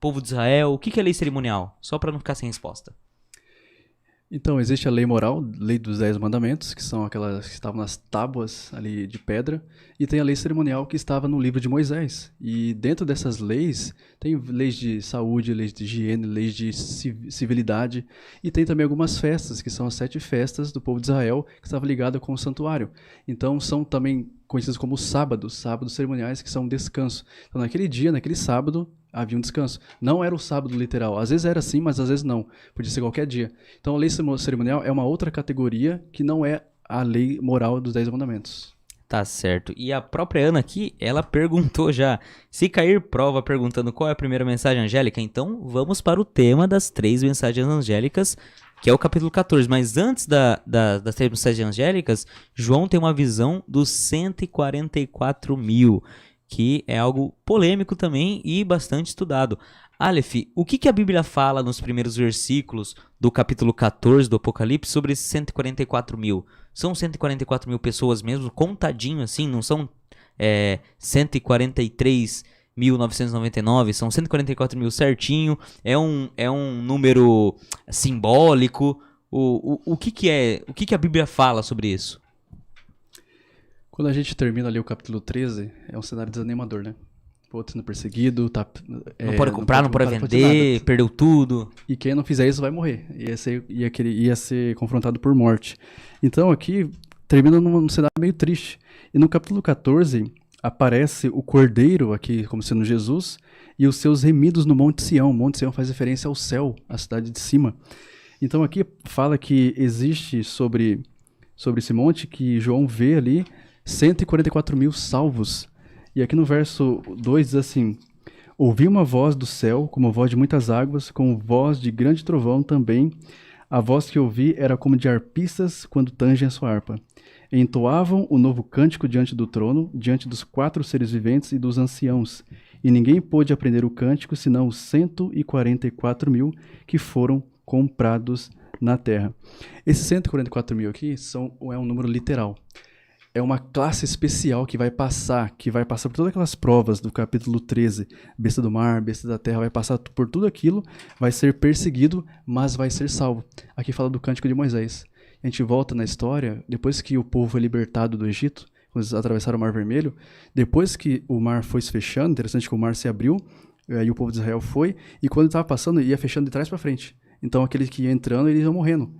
povo de Israel? O que é lei cerimonial? Só para não ficar sem resposta. Então, existe a lei moral, lei dos 10 mandamentos, que são aquelas que estavam nas tábuas ali de pedra, e tem a lei cerimonial que estava no livro de Moisés. E dentro dessas leis, tem leis de saúde, leis de higiene, leis de civilidade, e tem também algumas festas, que são as 7 festas do povo de Israel, que estavam ligadas com o santuário. Então, são também conhecidos como sábados cerimoniais, que são um descanso. Então, naquele dia, naquele sábado, havia um descanso. Não era o sábado literal. Às vezes era assim, mas às vezes não. Podia ser qualquer dia. Então a lei cerimonial é uma outra categoria que não é a lei moral dos 10 mandamentos. Tá certo. E a própria Ana aqui, ela perguntou já. Se cair prova perguntando qual é a primeira mensagem angélica, então vamos para o tema das 3 mensagens angélicas, que é o capítulo 14. Mas antes das 3 mensagens angélicas, João tem uma visão dos 144 mil. Que é algo polêmico também e bastante estudado. Aleph, o que a Bíblia fala nos primeiros versículos do capítulo 14 do Apocalipse sobre esses 144 mil? São 144 mil pessoas mesmo, contadinho assim, não são 143.999, são 144 mil certinho, é um número simbólico. O que a Bíblia fala sobre isso? Quando a gente termina ali o capítulo 13, é um cenário desanimador, né? O outro sendo perseguido, não pode comprar, não pode vender, perdeu tudo. E quem não fizer isso vai morrer. Ia ser confrontado por morte. Então aqui termina num cenário meio triste. E no capítulo 14 aparece o Cordeiro, aqui como sendo Jesus, e os seus remidos no Monte Sião. O Monte Sião faz referência ao céu, a cidade de cima. Então aqui fala que existe sobre esse monte que João vê ali 144 mil salvos. E aqui no verso 2 diz assim: ouvi uma voz do céu, como voz de muitas águas, com voz de grande trovão também. A voz que ouvi era como de arpistas quando tangem a sua harpa. Entoavam o novo cântico diante do trono, diante dos 4 seres viventes e dos anciãos. E ninguém pôde aprender o cântico, senão os 144 mil que foram comprados na terra. Esses 144 mil aqui é um número literal. É uma classe especial que vai passar por todas aquelas provas do capítulo 13, besta do mar, besta da terra, vai passar por tudo aquilo, vai ser perseguido, mas vai ser salvo. Aqui fala do cântico de Moisés. A gente volta na história, depois que o povo foi libertado do Egito, quando eles atravessaram o Mar Vermelho, depois que o mar foi se fechando, interessante que o mar se abriu, e o povo de Israel foi, e quando estava passando, ia fechando de trás para frente. Então aqueles que iam entrando, eles iam morrendo,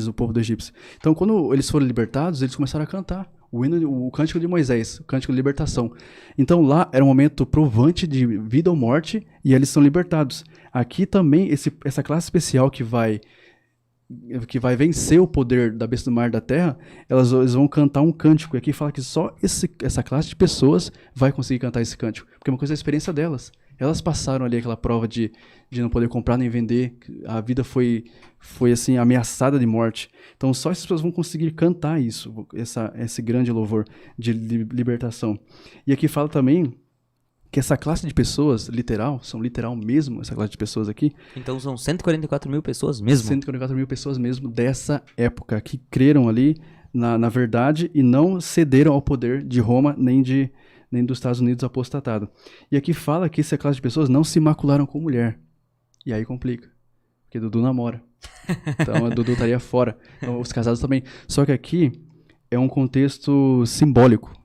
o povo do Egito. Então quando eles foram libertados, eles começaram a cantar o cântico de Moisés, o cântico de libertação. Então lá era um momento provante de vida ou morte, e eles são libertados. Aqui também, essa classe especial que vai vencer o poder da besta do mar e da terra, eles vão cantar um cântico. E aqui fala que só essa classe de pessoas vai conseguir cantar esse cântico, porque é uma coisa da experiência delas. Elas passaram ali aquela prova de não poder comprar nem vender, a vida foi assim, ameaçada de morte. Então só essas pessoas vão conseguir cantar isso, esse grande louvor de libertação. E aqui fala também que essa classe de pessoas, são literal mesmo, essa classe de pessoas aqui. Então são 144 mil pessoas mesmo? 144 mil pessoas mesmo dessa época, que creram ali na verdade e não cederam ao poder de Roma nem dos Estados Unidos apostatado. E aqui fala que essa classe de pessoas não se macularam com mulher. E aí complica, porque Dudu namora. Então a Dudu estaria fora. Então, os casados também. Só que aqui é um contexto simbólico.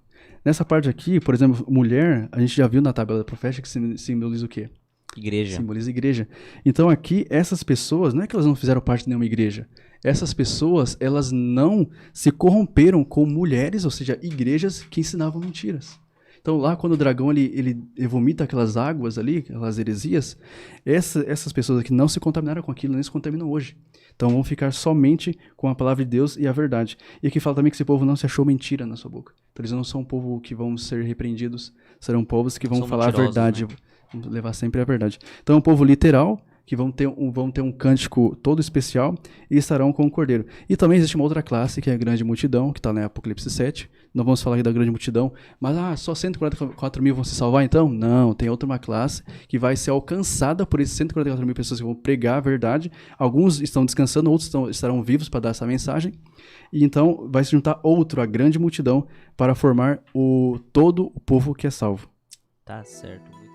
Nessa parte aqui, por exemplo, mulher, a gente já viu na tabela profética que simboliza o quê? Igreja. Simboliza igreja. Então aqui, essas pessoas, não é que elas não fizeram parte de nenhuma igreja. Essas pessoas, elas não se corromperam com mulheres, ou seja, igrejas que ensinavam mentiras. Então lá quando o dragão ele vomita aquelas águas ali, aquelas heresias, essas pessoas aqui não se contaminaram com aquilo, nem se contaminam hoje. Então vão ficar somente com a palavra de Deus e a verdade. E aqui fala também que esse povo não se achou mentira na sua boca. Então eles não são um povo que vão ser repreendidos, serão povos que vão falar a verdade, né? Vão levar sempre a verdade. Então é um povo literal, que vão ter um cântico todo especial e estarão com o Cordeiro. E também existe uma outra classe, que é a grande multidão, que está em Apocalipse 7. Não vamos falar aqui da grande multidão, mas só 144 mil vão se salvar então? Não, tem uma classe que vai ser alcançada por esses 144 mil pessoas que vão pregar a verdade. Alguns estão descansando, outros estarão vivos para dar essa mensagem. E então vai se juntar a grande multidão, para formar todo o povo que é salvo. Tá certo.